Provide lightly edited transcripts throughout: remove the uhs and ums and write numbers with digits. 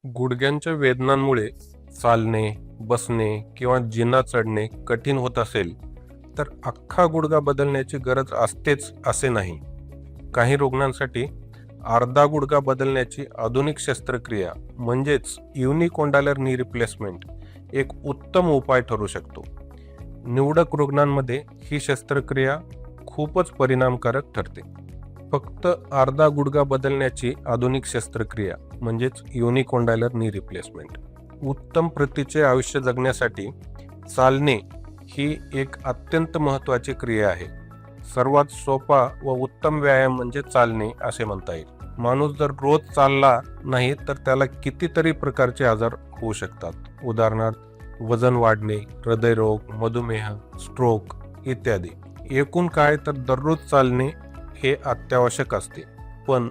गुडघ्यांच्या वेदनांमुळे चालणे, बसणे किंवा जिना चढणे कठीण होत असेल, तर अख्खा गुडघा बदलण्याची गरज असतेच असे नाही. काही रुग्णांसाठी अर्धा गुडघा बदलण्याची आधुनिक शस्त्रक्रिया म्हणजेच युनिकोंडालर नी रिप्लेसमेंट एक उत्तम उपाय ठरू शकतो. निवडक रुग्णांमध्ये ही शस्त्रक्रिया खूपच परिणामकारक ठरते. फक्त अर्धा गुडघा बदलण्याची आधुनिक शस्त्रक्रिया म्हणजेच युनिकोंडालर नी रिप्लेसमेंट. उत्तम प्रतीचे आयुष्य जगण्यासाठी चालणे ही एक अत्यंत महत्त्वाची क्रिया आहे. सर्वात सोपा व उत्तम व्यायाम म्हणजे चालणे असे म्हणता येईल. माणूस जर रोज चालला नाही तर त्याला कितीतरी प्रकारचे आजार होऊ शकतात. उदाहरणार्थ वजन वाढणे, हृदयरोग, मधुमेह, स्ट्रोक इत्यादी. एकूण काय तर दररोज चालणे हे अत्यावश्यक असते, पण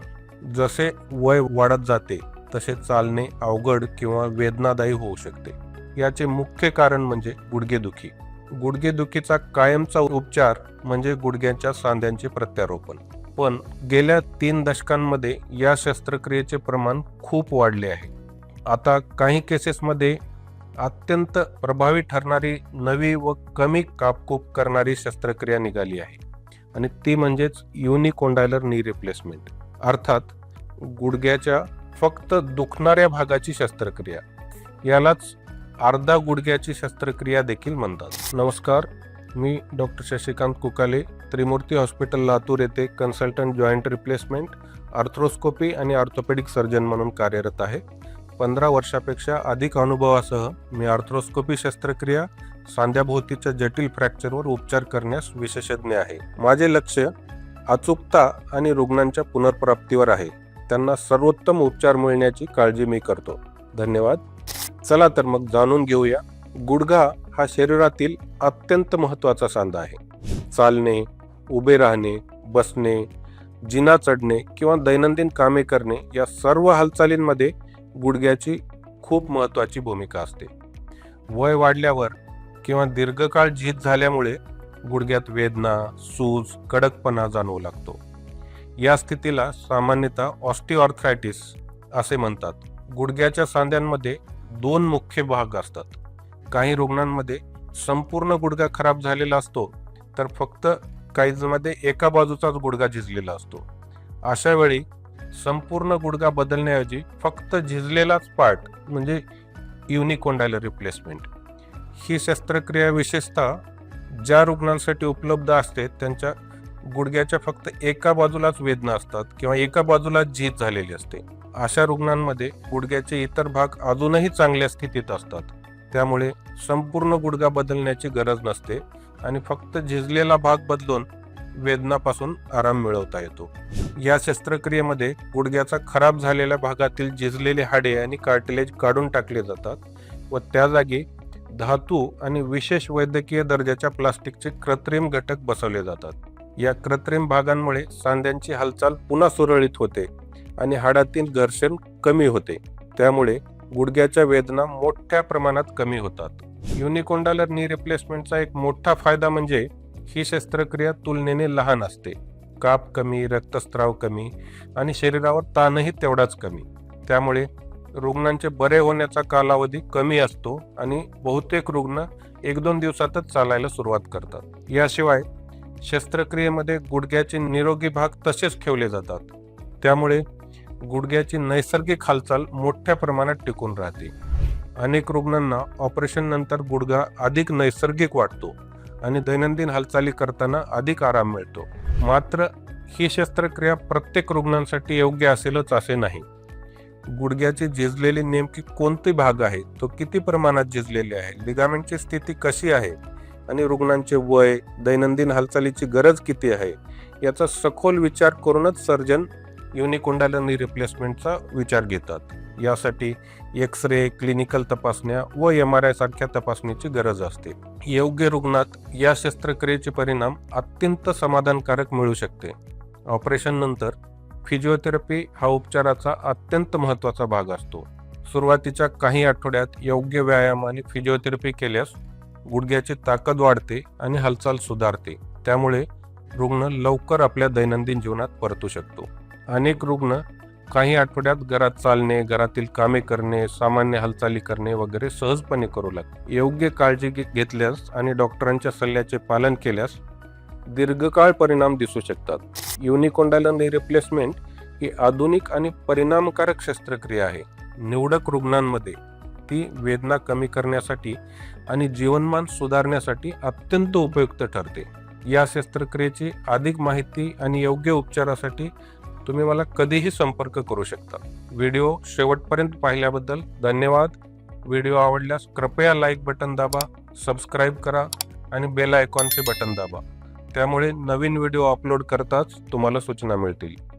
जसे वय वाढत जाते तसे चालणे अवघड किंवा वेदनादायी होऊ शकते. याचे मुख्य कारण म्हणजे गुडघेदुखी. गुडघेदुखीचा कायमचा उपचार म्हणजे गुडघ्यांच्या सांध्यांचे प्रत्यारोपण. पण गेल्या 3 दशकांमध्ये या शस्त्रक्रियेचे प्रमाण खूप वाढले आहे. आता काही केसेसमध्ये अत्यंत प्रभावी ठरणारी नवी व कमी कापकूप करणारी शस्त्रक्रिया निघाली आहे आणि ती म्हणजेच युनिकोंडालर नी रिप्लेसमेंट, अर्थात गुडघ्याच्या फक्त दुखणाऱ्या भागाची शस्त्रक्रिया. यालाच अर्धा गुडघ्याची शस्त्रक्रिया देखील म्हणतात. नमस्कार, मी डॉक्टर शशिकांत कुकाले, त्रिमूर्ती हॉस्पिटल लातूर येथे कन्सल्टंट जॉईंट रिप्लेसमेंट, आर्थ्रोस्कोपी आणि ऑर्थोपेडिक सर्जन म्हणून कार्यरत आहे. 15 वर्षापेक्षा अधिक अनुभवासह मी आर्थ्रोस्कोपी शस्त्रक्रिया, सांध्याभोवतीच्या जटिल फ्रॅक्चरवर उपचार करण्यास विशेषज्ञ आहे. माझे लक्ष अचूकता आणि रुग्णांच्या पुनर्प्राप्तीवर आहे. त्यांना सर्वोत्तम उपचार मिळण्याची काळजी मी करतो. धन्यवाद. चला तर मग जाणून घेऊया. गुडघा हा शरीरातील अत्यंत महत्त्वाचा सांधा आहे. चालणे, उभे राहणे, बसणे, जिना चढणे किंवा दैनंदिन कामे करणे या सर्व हालचालींमध्ये गुडघ्याची खूप महत्त्वाची भूमिका असते. वय वाढल्यावर किंवा दीर्घकाळ झीज झाल्यामुळे गुडघ्यात वेदना, सूज, कडकपणा जाणवू लागतो. या स्थितीला सामान्यतः ऑस्टिओआर्थरायटिस असे म्हणतात. गुडघ्याच्या सांध्यांमध्ये 2 मुख्य भाग असतात. काही रुग्णांमध्ये संपूर्ण गुडघा खराब झालेला असतो, तर फक्त काहींमध्ये एका बाजूचाच गुडघा झिजलेला असतो. अशा वेळी संपूर्ण गुडघा बदलण्याऐवजी फक्त झिजलेलाच पार्ट म्हणजे युनिकोंडालर रिप्लेसमेंट ही शस्त्रक्रिया विशेषतः ज्या रुग्णांसाठी उपलब्ध असते त्यांच्या गुडघ्याच्या फक्त एका बाजूलाच वेदना असतात किंवा एका बाजूला झीज झालेली असते. अशा रुग्णांमध्ये गुडघ्याचे इतर भाग अजूनही चांगल्या स्थितीत असतात. त्यामुळे संपूर्ण गुडघा बदलण्याची गरज नसते आणि फक्त झिजलेला भाग बदलून वेदनापासून आराम मिळवता येतो. या शस्त्रक्रियेमध्ये गुडघ्याचा खराब झालेल्या भागातील झिजलेले हाडे आणि कार्टिलेज काढून टाकले जातात व त्या जागी धातू आणि विशेष वैद्यकीय दर्जाच्या प्लास्टिकचे कृत्रिम घटक बसवले जातात. या कृत्रिम भागांमुळे सांध्यांची हालचाल पुन्हा सुरळीत होते आणि हाडातील घर्षण कमी होते. त्यामुळे गुडघ्याच्या वेदना मोठ्या प्रमाणात कमी होतात. युनिकोंडालर नी रिप्लेसमेंटचा एक मोठा फायदा म्हणजे ही शस्त्रक्रिया तुलनेने लहान असते. काप कमी, रक्तस्राव कमी आणि शरीरावर ताणही तेवढाच कमी. त्यामुळे रुग्णांचे बरे होण्याचा कालावधी कमी असतो आणि बहुतेक रुग्ण 1-2 दिवसातच चालायला सुरुवात करतात. याशिवाय शस्त्रक्रियेमध्ये गुडघ्याचे निरोगी भाग तसेच ठेवले जातात. त्यामुळे गुडघ्याची नैसर्गिक हालचाल मोठ्या प्रमाणात टिकून राहते. अनेक रुग्णांना ऑपरेशन नंतर गुडघा अधिक नैसर्गिक वाटतो आणि दैनंदिन हालचाली करताना अधिक आराम मिळतो. मात्र ही शस्त्रक्रिया प्रत्येक रुग्णांसाठी योग्य असेलच असे नाही. गुडघ्याची झिजलेली नेमकी कोणती भाग आहे, तो किती प्रमाणात झिजलेले आहे, लिगामेंटची स्थिती कशी आहे आणि रुग्णांचे वय, दैनंदिन हालचालीची गरज किती आहे याचा सखोल विचार करूनच सर्जन युनिकोंडालर नी रिप्लेसमेंटचा विचार घेतात. यासाठी एक्स-रे, क्लिनिकल तपासण्या व MRI सारख्या तपासणीची गरज असते. योग्य रुग्णात या शस्त्रक्रियेचे परिणाम अत्यंत समाधानकारक मिळू शकते. ऑपरेशन नंतर फिजिओथेरपी हा उपचाराचा अत्यंत महत्त्वाचा भाग असतो. सुरुवातीच्या काही आठवड्यात योग्य व्यायाम आणि फिजिओथेरपी केल्यास गुडघ्याची ताकद वाढते आणि हालचाल सुधारते. त्यामुळे रुग्ण लवकर आपल्या दैनंदिन जीवनात परतू शकतो. अनेक रुग्ण काही आठवड्यात घरात चालणे, घरातील कामे करणे, सामान्य हालचाली करणे वगैरे सहजपणे करू लागते. योग्य काळजी घेतल्यास आणि डॉक्टरांच्या सल्ल्याचे पालन केल्यास दीर्घकाळ परिणाम दिसू शकतात. युनिकोंडायलर नी रिप्लेसमेंट ही आधुनिक आणि परिणामकारक शस्त्रक्रिया आहे. निवडक रुग्णांमध्ये ती वेदना कमी करण्यासाठी आणि जीवनमान सुधारण्यासाठी अत्यंत उपयुक्त ठरते. या शस्त्रक्रियेची अधिक माहिती आणि योग्य उपचारासाठी तुम्ही मला कधीही संपर्क करू शकता. व्हिडिओ शेवटपर्यंत पाहिल्याबद्दल धन्यवाद. व्हिडिओ आवडल्यास कृपया लाईक बटन दाबा, सबस्क्राईब करा आणि बेल आयकॉनचे बटन दाबा. त्यामुळे नवीन व्हिडिओ अपलोड करताच तुम्हाला सूचना मिळतील.